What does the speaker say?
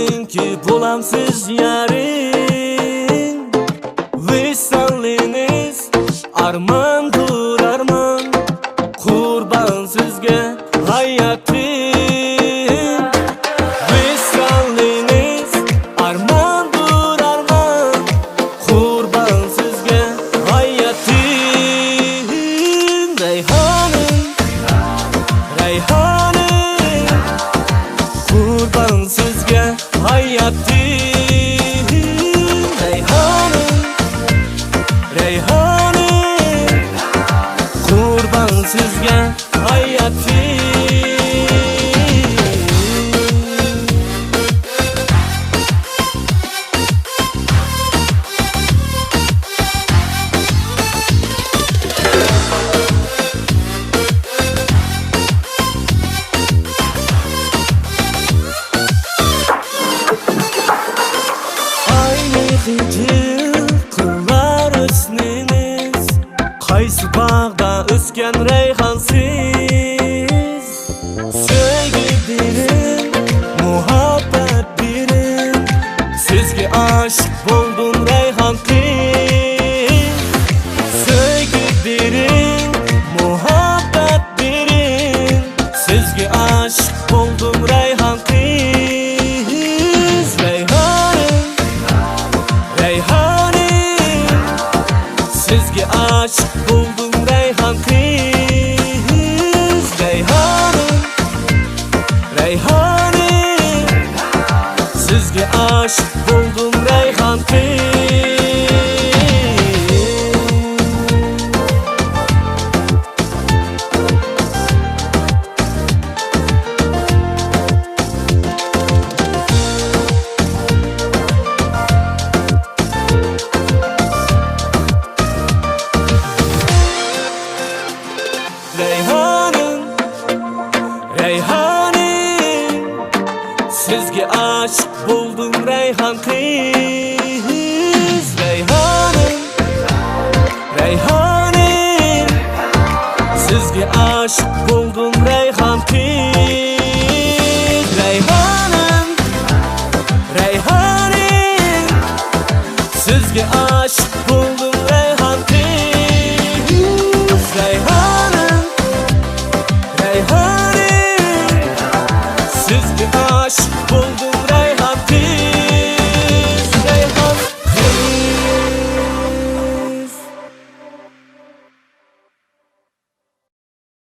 Bilsinki bulamsiz yarim. Visaliniz armandur arman. Kurban sizge hayatim. Visaliniz armandur arman. Kurban sizge hayatim. Reyhanım, Reyhanım, kurban sizge hayatim. Reyhanım, Reyhanım, kurban sizge hayatim. Hicil kıllar üstünüz, qaysı bağda ösken reyhansiz. Sevgi dilim, muhabbet dilim, sizge aşık buldum reyhan kız. Sevgi dilim, muhabbet dilim, sizge aşık buldum reyhan kız. Sizge aşık buldum reyhan kız. Reyhanım, Reyhanım, sizge aşık buldum reyhan kız. Reyhanım, Reyhanım, sizge aşık buldum reyhan kız. Reyhanım, Reyhanım, sizge aşık buldum.